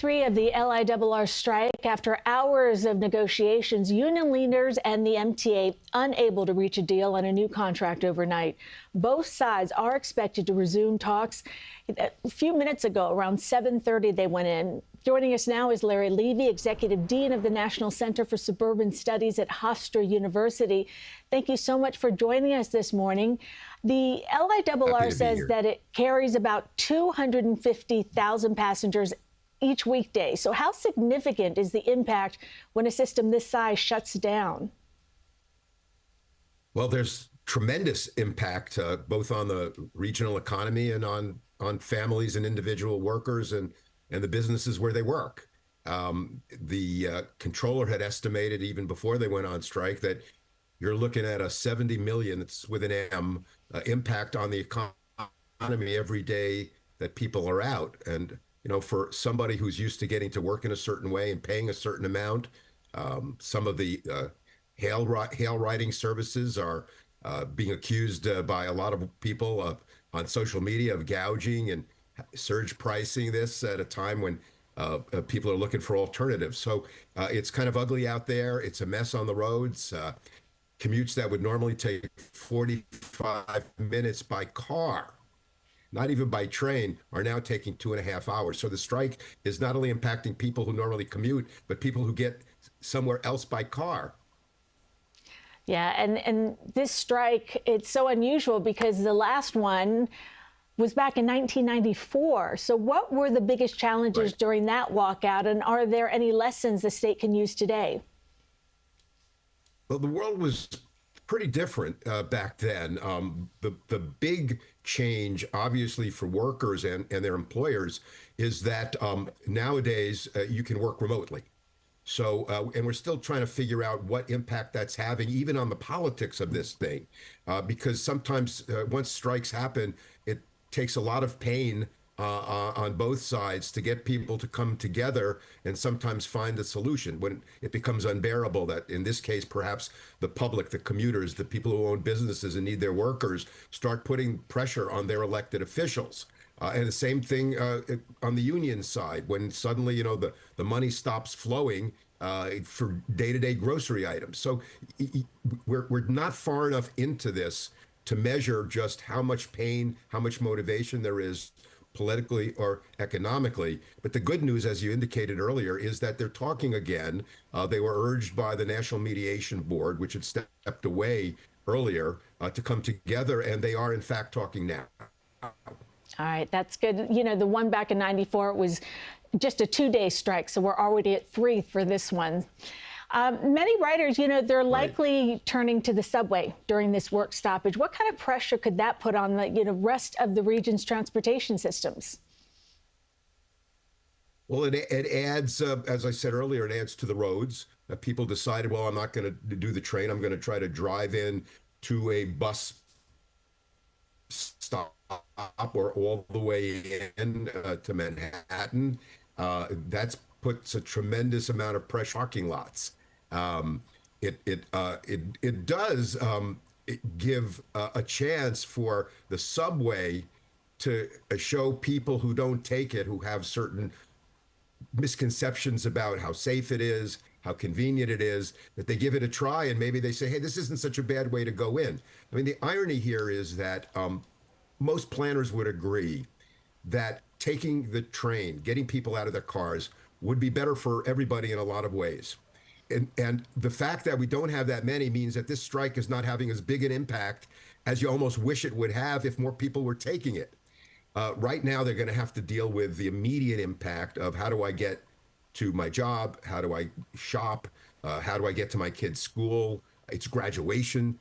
3 of the LIRR strike. After hours of negotiations, union leaders and the MTA unable to reach a deal on a new contract overnight. Both sides are expected to resume talks. A few minutes ago, around 7:30, they went in. Joining us now is Levy, Executive Dean of the National Center for Suburban Studies at Hofstra University. Thank you so much for joining us this morning. The LIRR says that it carries about 250,000 passengers each weekday. So how significant is the impact when a system this size shuts down? Well, there's tremendous impact both on the regional economy and on families and individual workers and the businesses where they work. The controller had estimated even before they went on strike that you're looking at a 70 million, it's with an M, impact on the economy every day that people are out. And, you know, for somebody who's used to getting to work in a certain way and paying a certain amount, some of the hail riding services are being accused by a lot of people on social media of gouging and surge pricing this at a time when people are looking for alternatives. So it's kind of ugly out there. It's a mess on the roads. Commutes that would normally take 45 minutes by car, not even by train, are now taking 2.5 hours. So the strike is not only impacting people who normally commute, but people who get somewhere else by car. Yeah, and this strike, it's so unusual because the last one was back in 1994. So what were the biggest challenges during that walkout, and are there any lessons the state can use today? Well, the world was pretty different back then. The big change, obviously, for workers and their employers is that nowadays you can work remotely. So, and we're still trying to figure out what impact that's having, even on the politics of this thing, because sometimes once strikes happen, it takes a lot of pain on both sides to get people to come together and sometimes find a solution when it becomes unbearable. That in this case, perhaps the public, the commuters, the people who own businesses and need their workers start putting pressure on their elected officials. And the same thing on the union side, when suddenly, you know, the money stops flowing for day-to-day grocery items. So we're not far enough into this to measure just how much pain, how much motivation there is politically or economically. But the good news, as you indicated earlier, is that they're talking again. They were urged by the National Mediation Board, which had stepped away earlier, to come together, and they are in fact talking now. All right, that's good. You know, the one back in 94, it was just a 2-day strike, so we're already at 3 for this one. Many writers, you know, they're likely turning to the subway during this work stoppage. What kind of pressure could that put on the rest of the region's transportation systems? Well, it adds, as I said earlier, it adds to the roads. People decided, well, I'm not going to do the train. I'm going to try to drive in to a bus stop or all the way in to Manhattan. That's puts a tremendous amount of pressure on parking lots. It does give a chance for the subway to show people who don't take it, who have certain misconceptions about how safe it is, how convenient it is, that they give it a try and maybe they say, hey, this isn't such a bad way to go in. I mean, the irony here is that most planners would agree that taking the train, getting people out of their cars, would be better for everybody in a lot of ways. And the fact that we don't have that many means that this strike is not having as big an impact as you almost wish it would have if more people were taking it. Right now, they're going to have to deal with the immediate impact of how do I get to my job? How do I shop? How do I get to my kid's school? It's graduation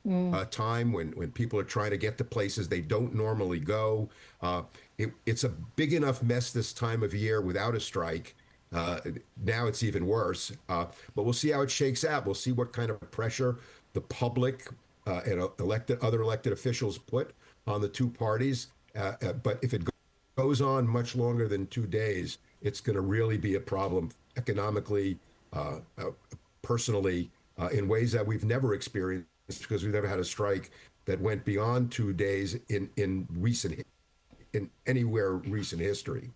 time when people are trying to get to places they don't normally go. It's a big enough mess this time of year without a strike. Now it's even worse, but we'll see how it shakes out. We'll see what kind of pressure the public and other elected officials put on the two parties. But if it goes on much longer than 2 days, it's going to really be a problem economically, personally, in ways that we've never experienced because we've never had a strike that went beyond 2 days in anywhere recent history.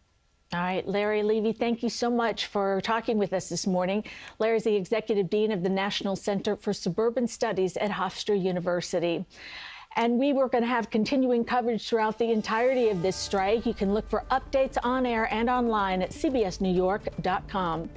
All right, Larry Levy, thank you so much for talking with us this morning. Larry is the Executive Dean of the National Center for Suburban Studies at Hofstra University. And we were going to have continuing coverage throughout the entirety of this strike. You can look for updates on air and online at cbsnewyork.com.